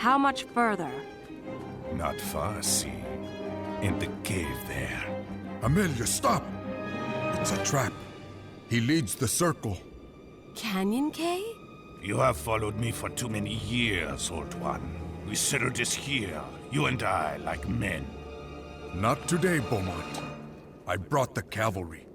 How much further? Not far, see. In the cave there. Amelia, stop! It's a trap. He leads the circle. Canyon Cave? You have followed me for too many years, old one. We settled this here, you and I, like men. Not today, Beaumont. I brought the cavalry.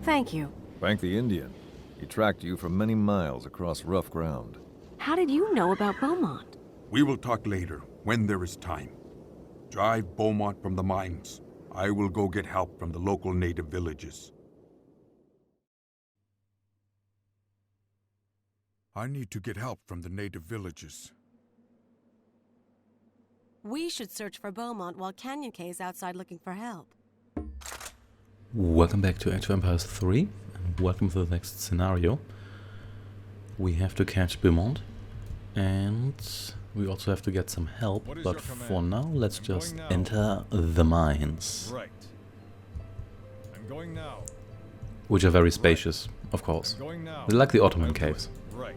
Thank you. Thank the Indian. He tracked you for many miles across rough ground. How did you know about Beaumont? We will talk later, when there is time. Drive Beaumont from the mines. I will go get help from the local native villages. I need to get help from the native villages. We should search for Beaumont while Canyon K is outside looking for help. Welcome back to Age of Empires 3, and welcome to the next scenario. We have to catch Beaumont, and we also have to get some help, but for now, let's just enter the mines. Right. I'm going now. Which are very spacious, of course. They're like the Ottoman caves. Right.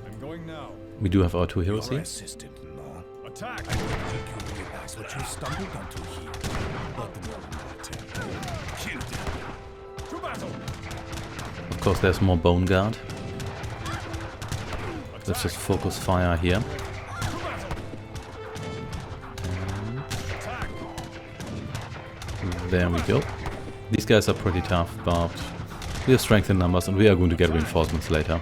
I'm going now. We do have our two heroes Your here. assistant, no? Attack! I don't think you realize what you stumbled onto here. But no matter. Kill them. To battle! Of course, there's more Boneguard. Let's just focus fire here. And there we go. These guys are pretty tough, but we have strength in numbers and we are going to get reinforcements later.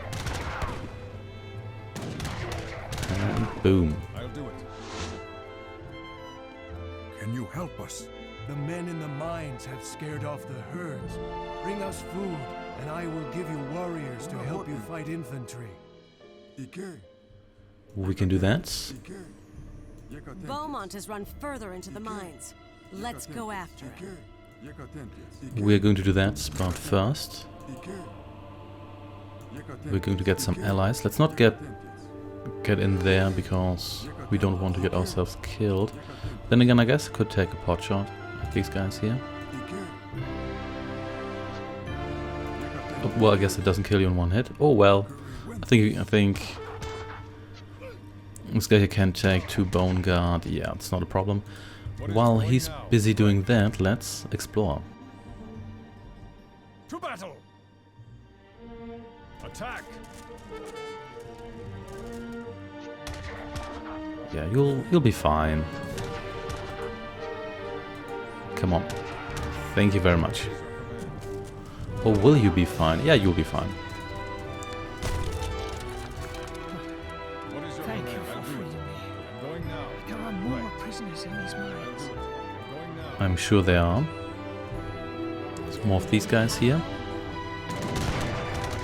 And boom. I'll do it. Can you help us? The men in the mines have scared off the herds. Bring us food, and I will give you warriors to help you fight infantry. We can do that. Beaumont has run further into the mines. Let's go after him. We're going to do that, but first we're going to get some allies. Let's not get in there because we don't want to get ourselves killed. Then again, I guess I could take a pot shot at these guys here. Oh, well, I guess it doesn't kill you in one hit. Oh well, I think this guy here can take 2 Boneguard. Yeah, it's not a problem. While he's busy doing that, let's explore. To battle! Attack! Yeah, you'll be fine. Come on. Thank you very much. Or will you be fine? Yeah, you'll be fine. What is your Thank you command? for I'll do freeing it. me. I'm going now. There are more prisoners in these mines. I'm going now. I'm sure there are. There's more of these guys here.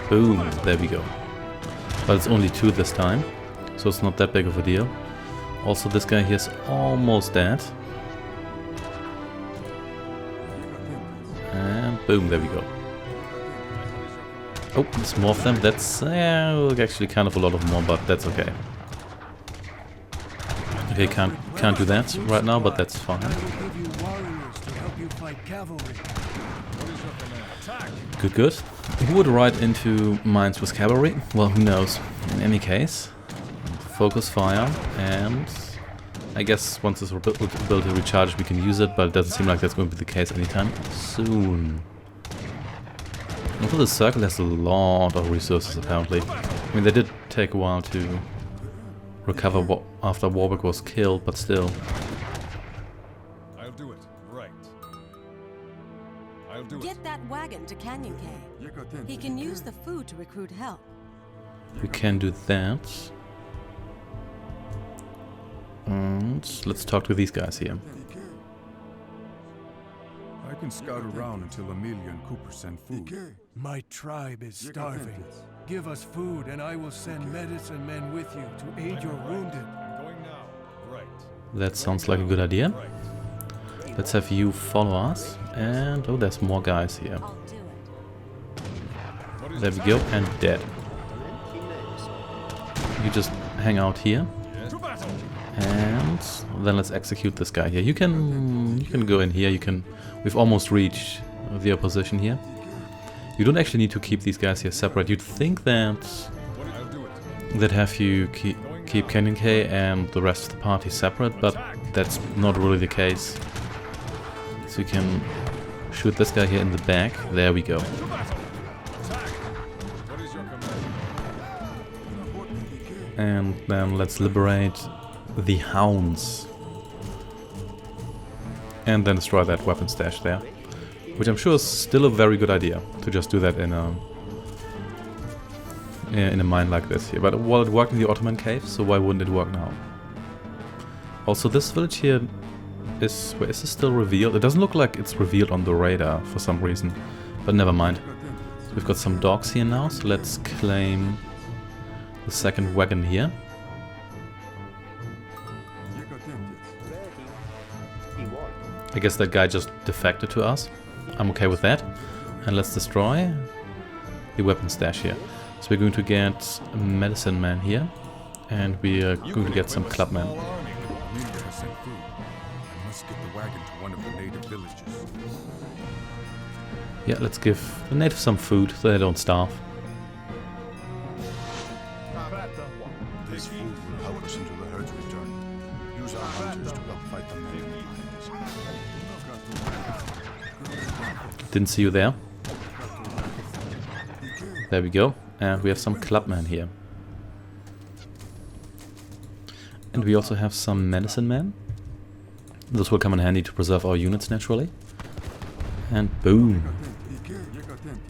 Boom, there we go. But it's only 2 this time, so it's not that big of a deal. Also, this guy here is almost dead. And boom, there we go. Oh, there's more of them. That's actually kind of a lot of more, but that's okay. Okay, can't do that right now, but that's fine. I will give you warriors to help you fight cavalry. Good, good. Who would ride into mines with cavalry? Well, who knows. In any case, focus fire, and I guess once this ability recharges, we can use it, but it doesn't seem like that's going to be the case anytime soon. Also, the circle has a lot of resources, apparently. I mean, they did take a while to recover after Warwick was killed, but still. I'll do it. Right. I'll do it. Get that wagon to Canyon K. He can use the food to recruit help. We can do that. And let's talk to these guys here. I can scout around until Amelia and Cooper send food. My tribe is starving. Give us food, and I will send medicine men with you to aid your wounded. I'm going now. Right. That sounds like a good idea. Right. Let's have you follow us. And oh, there's more guys here. I'll do it. What is There we go, and dead. You just hang out here, To battle! and then let's execute this guy here. You can go in here. We've almost reached the opposition here. You don't actually need to keep these guys here separate. You'd think that I'll do it. they'd have you keep Canyon K and the rest of the party separate, but that's not really the case. So you can shoot this guy here in the back. There we go. To battle. Attack. What is your command? And then let's liberate the hounds. And then destroy that weapon stash there. Which I'm sure is still a very good idea, to just do that in a mine like this here. But while it worked in the Ottoman cave, so why wouldn't it work now? Also, this village here is... Where is this still revealed? It doesn't look like it's revealed on the radar for some reason. But never mind. So we've got some dogs here now, so let's claim the second wagon here. I guess that guy just defected to us. I'm okay with that. And let's destroy the weapon stash here. So we're going to get a medicine man here. And we are going to get some clubmen. Yeah, let's give the natives some food so they don't starve. This food will help us until the herds return. Use our hunters to help fight the men. Didn't see you there. There we go. And we have some clubmen here. And we also have some medicine men. This will come in handy to preserve our units naturally. And boom.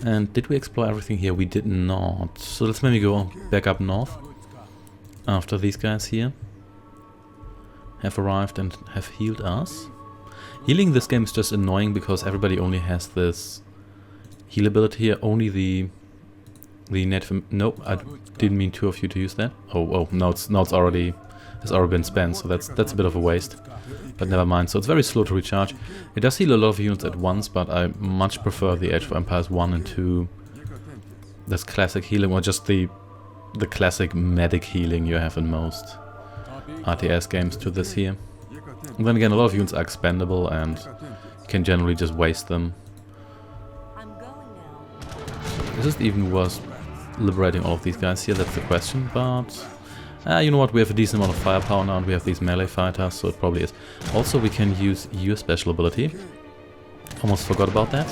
And did we explore everything here? We did not. So let's maybe go back up north. After these guys here have arrived and have healed us. Healing this game is just annoying because everybody only has this heal ability here. Only the native... Nope, I didn't mean two of you to use that. Oh, now it's already been spent, so that's a bit of a waste. But never mind. So it's very slow to recharge. It does heal a lot of units at once, but I much prefer the Age of Empires 1 and 2. This classic healing, or just the classic medic healing you have in most RTS games to this here. And then again, a lot of units are expendable and you can generally just waste them. I'm going now. Is it even worth liberating all of these guys here? That's the question, but... you know what, we have a decent amount of firepower now and we have these melee fighters, so it probably is. Also, we can use your special ability. Almost forgot about that.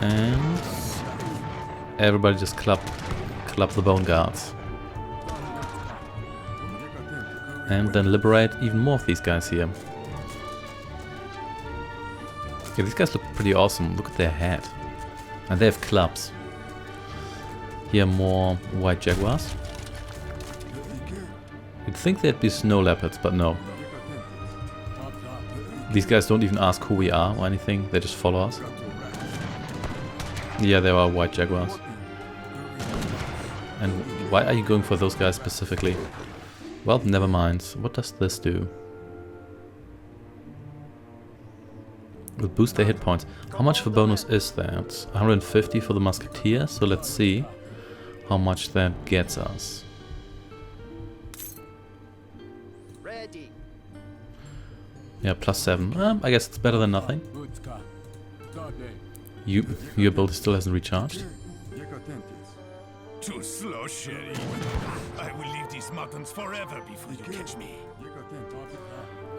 And... everybody just club the Boneguards. And then liberate even more of these guys here. Yeah, these guys look pretty awesome. Look at their head. And they have clubs. Here more white jaguars. You'd think they'd be snow leopards, but no. These guys don't even ask who we are or anything. They just follow us. Yeah, there are white jaguars. And why are you going for those guys specifically? Well, never mind. What does this do? It will boost their hit points. How much of a bonus is that? 150 for the musketeer, so let's see how much that gets us. Ready. Yeah, +7. I guess it's better than nothing. Your ability still hasn't recharged. Too slow, Sherry. I will leave these mountains forever before you catch me.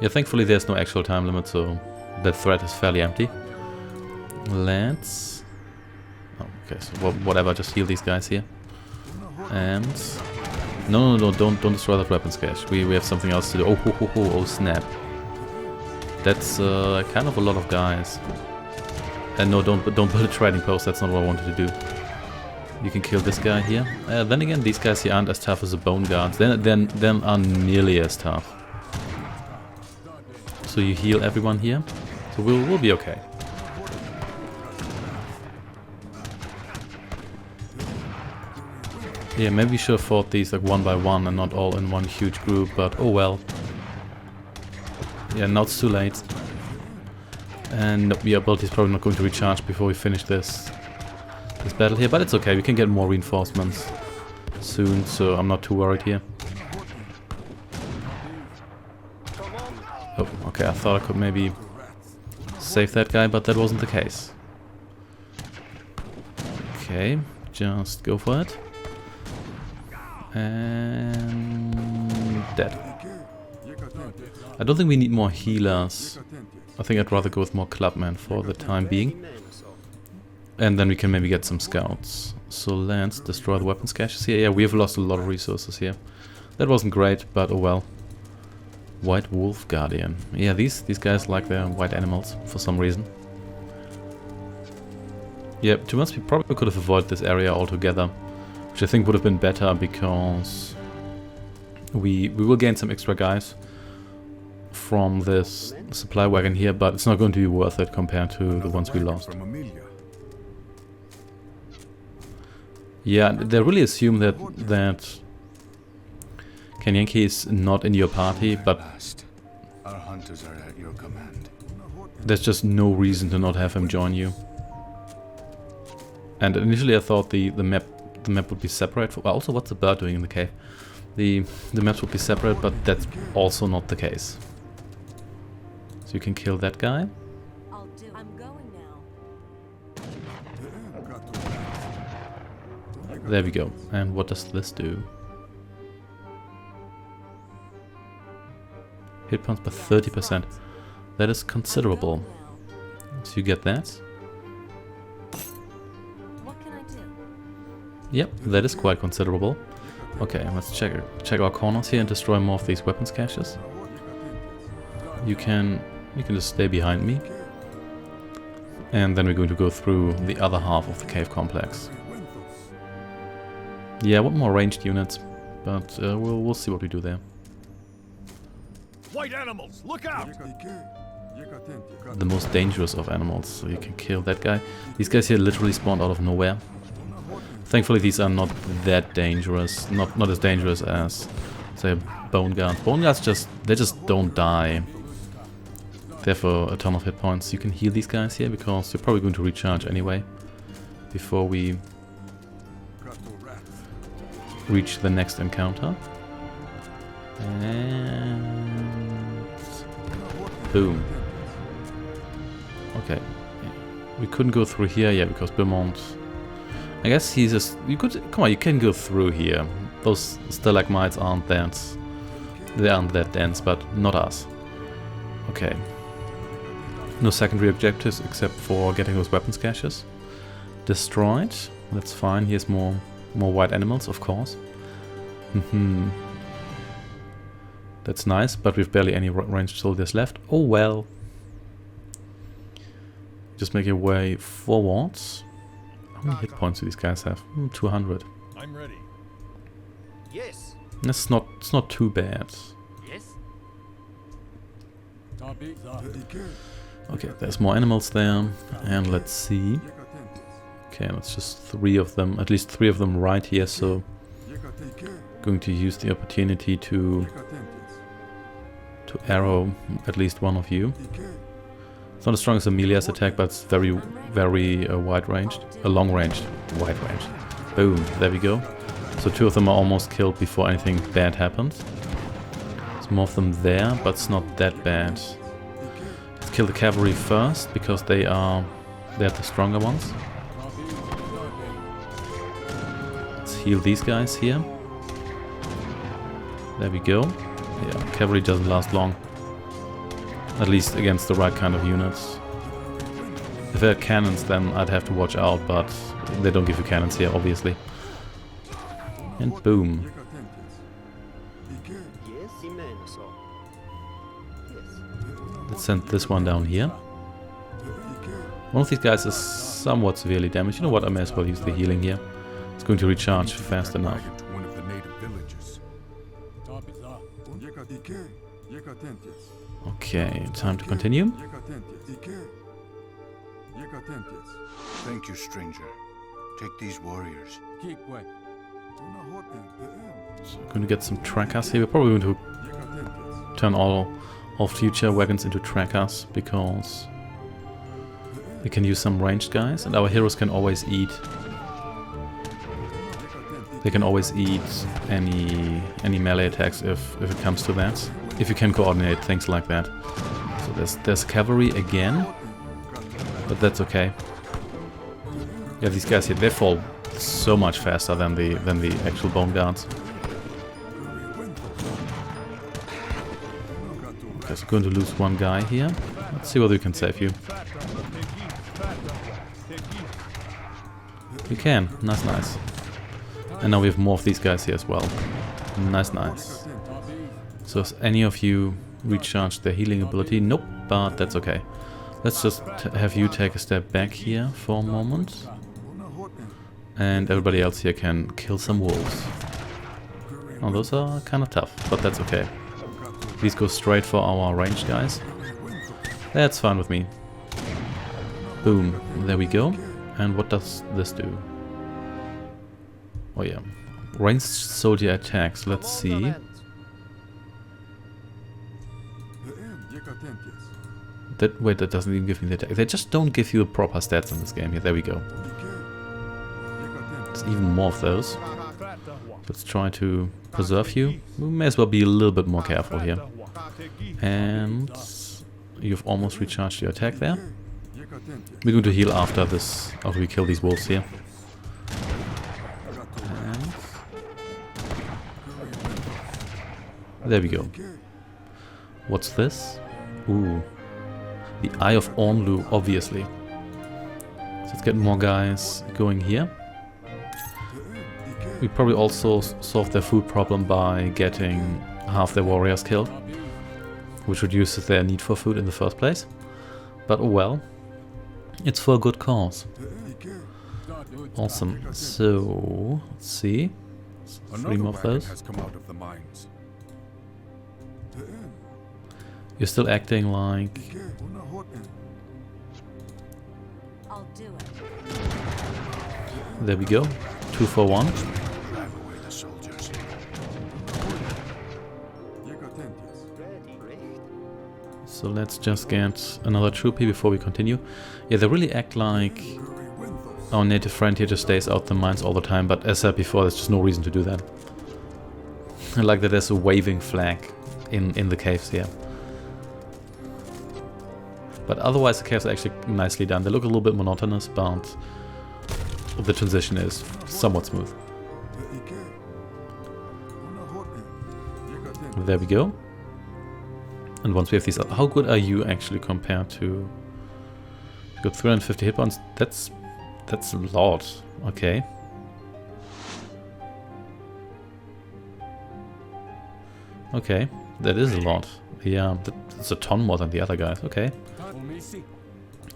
Yeah, thankfully there's no actual time limit, so that threat is fairly empty. Let's... oh, okay, so whatever, just heal these guys here. And... no, don't destroy that weapons cache. We have something else to do. Oh snap. That's kind of a lot of guys. And no, don't build a trading post, that's not what I wanted to do. You can kill this guy here. Then again, these guys here aren't as tough as the Boneguards. Then are nearly as tough. So you heal everyone here. So we'll be okay. Yeah, maybe we should have fought these like one by one and not all in one huge group, but oh well. Yeah, now it's too late. And the ability is probably not going to recharge before we finish this battle here, but it's okay, we can get more reinforcements soon, so I'm not too worried here. Oh, okay, I thought I could maybe save that guy, but that wasn't the case. Okay, just go for it. And dead. I don't think we need more healers. I think I'd rather go with more clubmen for the time being. And then we can maybe get some scouts. So let's destroy the weapons caches here. Yeah, we have lost a lot of resources here. That wasn't great, but oh well. White Wolf Guardian. Yeah, these guys like their white animals for some reason. Yeah, to be honest, we probably could have avoided this area altogether, which I think would have been better because we will gain some extra guys from this supply wagon here, but it's not going to be worth it compared to the ones we lost. Yeah, they really assume that Kanyenki is not in your party, but our hunters are at your command. There's just no reason to not have him join you. And initially I thought the map would be separate. Also, what's the bird doing in the cave? The maps would be separate, but that's also not the case. So you can kill that guy. I'm going now. There we go. And what does this do? Hit points by 30%. That is considerable. So you get that. What can I do? Yep, that is quite considerable. Okay, let's check our corners here and destroy more of these weapons caches. You can just stay behind me. And then we're going to go through the other half of the cave complex. Yeah, I want more ranged units, but we'll see what we do there. White animals, look out! The most dangerous of animals, so you can kill that guy. These guys here literally spawned out of nowhere. Thankfully these are not that dangerous, not as dangerous as, say, Boneguard. Boneguards just don't die. Therefore a ton of hit points. You can heal these guys here because you're probably going to recharge anyway before we reach the next encounter. And boom. Okay. We couldn't go through here yet because Beaumont. I guess he's just. You could. Come on, you can go through here. Those stalagmites aren't that. They aren't that dense, but not us. Okay. No secondary objectives except for getting those weapons caches destroyed. That's fine. Here's more white animals, of course. That's nice, but we've barely any ranged soldiers left. Oh well. Just make your way forwards. How many hit points do these guys have? 200. I'm ready. Yes. It's not too bad. Yes. Okay, there's more animals there, and let's see. Okay, that's just 3 of them, at least 3 of them right here. So, going to use the opportunity to arrow at least one of you. It's not as strong as Amelia's attack, but it's very, very wide-ranged. Long-ranged. Wide-ranged. Boom, there we go. So 2 of them are almost killed before anything bad happens. There's more of them there, but it's not that bad. Let's kill the cavalry first, because they're the stronger ones. Let's heal these guys here. There we go. Yeah, cavalry doesn't last long. At least against the right kind of units. If they had cannons, then I'd have to watch out, but they don't give you cannons here, obviously. And boom. Let's send this one down here. One of these guys is somewhat severely damaged. You know what, I may as well use the healing here. It's going to recharge fast enough. Okay, time to continue. Thank you, stranger. Take these warriors. So I'm going to get some trackers here. We're probably going to turn all future wagons into trackers because we can use some ranged guys, and our heroes can always eat. They can always eat any melee attacks if it comes to that. If you can coordinate things like that. So there's cavalry again, but that's okay. Yeah, these guys here, they fall so much faster than the actual Boneguards. Okay, so going to lose one guy here. Let's see whether we can save you. We can. Nice, nice. And now we have more of these guys here as well. Nice, nice. So has any of you recharged their healing ability? Nope, but that's okay. Let's just have you take a step back here for a moment. And everybody else here can kill some wolves. Oh, those are kind of tough, but that's okay. These go straight for our ranged guys. That's fine with me. Boom, there we go. And what does this do? Oh yeah. Ranged soldier attacks, let's see. Wait, that doesn't even give me the attack. They just don't give you proper stats in this game here. There we go. There's even more of those. Let's try to preserve you. We may as well be a little bit more careful here. And you've almost recharged your attack there. We're going to heal after this, after we kill these wolves here. And there we go. What's this? Ooh. The Eye of Ornlu, obviously. So let's get more guys going here. We probably also solve their food problem by getting half their warriors killed, which reduces their need for food in the first place. But oh well, it's for a good cause. Awesome. So let's see. 3 more of those. You're still acting like... I'll do it. There we go. 2 for 1. So let's just get another troop here before we continue. Yeah, they really act like our native friend here just stays out the mines all the time, but as said before, there's just no reason to do that. I like that there's a waving flag in the caves here. But otherwise the caves are actually nicely done. They look a little bit monotonous, but the transition is somewhat smooth. There we go. And once we have these, how good are you actually compared to? You got 350 hit points. That's a lot. Okay. Okay, that is a lot. Yeah, that's a ton more than the other guys. Okay.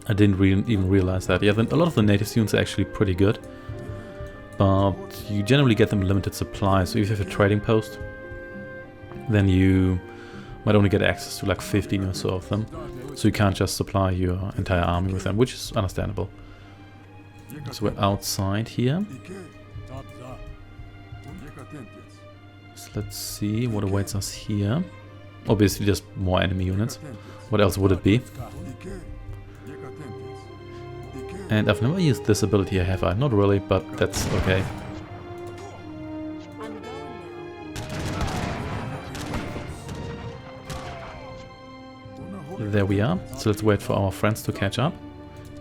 I didn't even realize that. Yeah, a lot of the native units are actually pretty good, but you generally get them limited supply. So if you have a trading post, then you might only get access to like 15 or so of them. So you can't just supply your entire army with them, which is understandable. So we're outside here. So let's see what awaits us here. Obviously just more enemy units. What else would it be? And I've never used this ability, have I? Not really, but that's okay. There we are. So let's wait for our friends to catch up.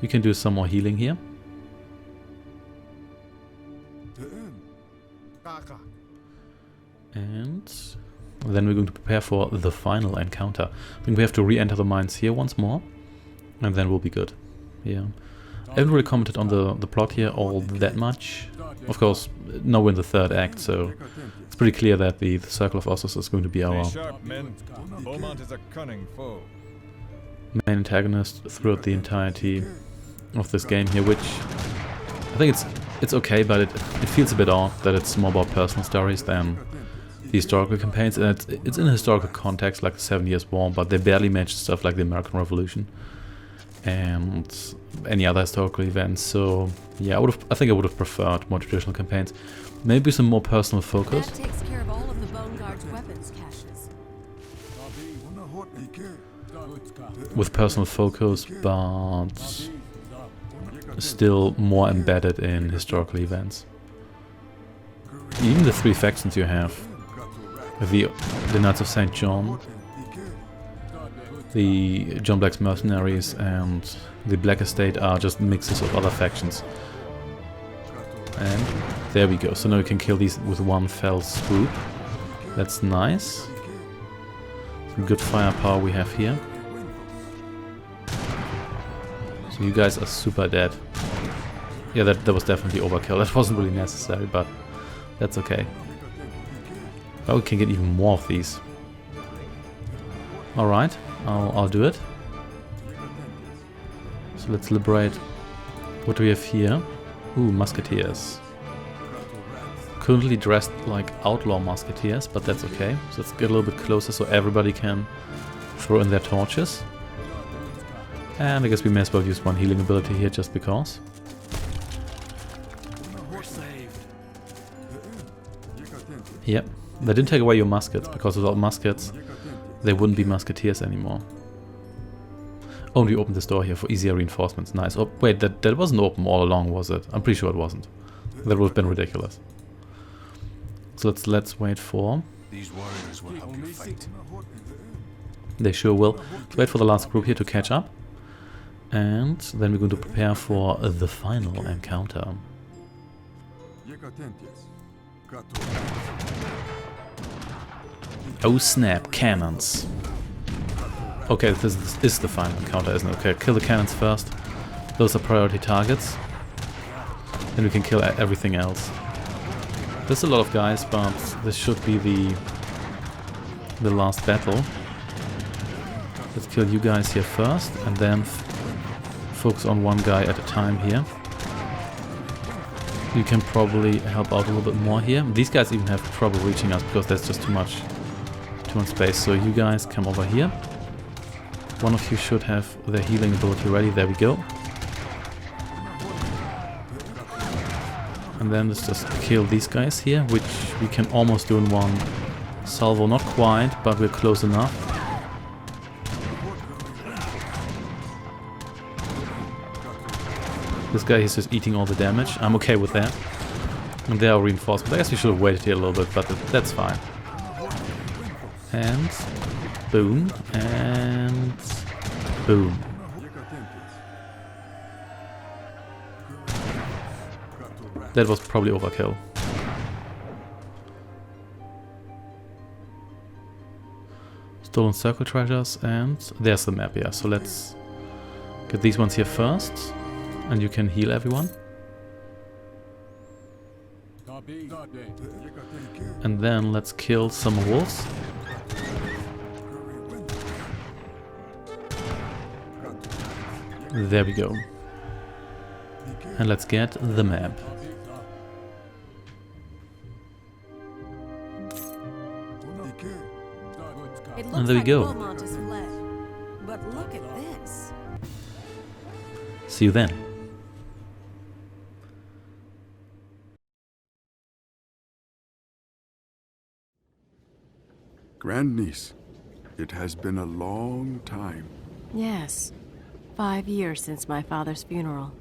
We can do some more healing here. And then we're going to prepare for the final encounter. I think we have to re-enter the mines here once more, and then we'll be good. Yeah. I haven't really commented on the plot here all that much. Of course, now we're in the 3rd act, so it's pretty clear that the Circle of Ossos is going to be our main antagonist throughout the entirety of this game here, which I think it's okay, but it feels a bit odd that it's more about personal stories than the historical campaigns, and it's in a historical context like the 7 Years' War, but they barely mention stuff like the American Revolution and any other historical events. So yeah, I think I would have preferred more traditional campaigns, maybe some more personal focus. That takes care of all of the Boneguard's weapons caches. With personal focus, but still more embedded in historical events. Even the 3 factions you have, the Knights of St. John, the John Black's Mercenaries, and the Black Estate are just mixes of other factions. And there we go. So now we can kill these with one fell swoop. That's nice. Some good firepower we have here. So you guys are super dead. Yeah, that was definitely overkill. That wasn't really necessary, but that's okay. Oh, we can get even more of these. Alright, I'll do it. So let's liberate. What do we have here? Ooh, musketeers. Currently dressed like outlaw musketeers, but that's okay. So let's get a little bit closer so everybody can throw in their torches. And I guess we may as well use one healing ability here just because. Yep, they didn't take away your muskets, because without muskets they wouldn't be musketeers anymore. Only open this door here for easier reinforcements. Nice. Oh, wait, that wasn't open all along, was it? I'm pretty sure it wasn't. That would have been ridiculous. So let's wait for... These warriors will help you fight. They sure will. Let's wait for the last group here to catch up. And then we're going to prepare for the final encounter. Oh snap, cannons. Okay, this is the final encounter, isn't it? Okay, kill the cannons first. Those are priority targets. Then we can kill everything else. There's a lot of guys, but this should be the last battle. Let's kill you guys here first, and then focus on one guy at a time here. You can probably help out a little bit more here. These guys even have trouble reaching us because there's just too much space. So you guys come over here. One of you should have their healing ability ready. There we go. And then let's just kill these guys here, which we can almost do in one salvo. Not quite, but we're close enough. This guy is just eating all the damage. I'm okay with that. And they are reinforcements. I guess we should have waited here a little bit, but that's fine. And boom, and boom. That was probably overkill. Stolen circle treasures, and there's the map, yeah. So let's get these ones here first, and you can heal everyone. And then let's kill some wolves. There we go. And let's get the map. And there we go. But look at this. See you then. Grandniece, it has been a long time. Yes. 5 years since my father's funeral.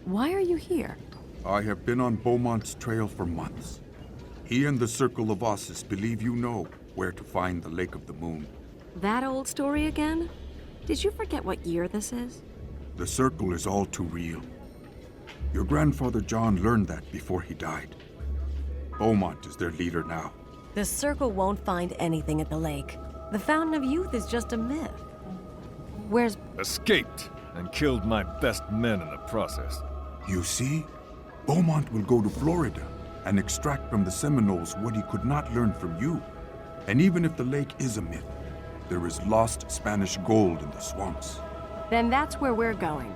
Why are you here? I have been on Beaumont's trail for months. He and the Circle of Ossus believe you know where to find the Lake of the Moon. That old story again? Did you forget what year this is? The Circle is all too real. Your grandfather John learned that before he died. Beaumont is their leader now. The Circle won't find anything at the lake. The Fountain of Youth is just a myth. Where's... Escaped and killed my best men in the process. You see? Beaumont will go to Florida and extract from the Seminoles what he could not learn from you. And even if the lake is a myth, there is lost Spanish gold in the swamps. Then that's where we're going.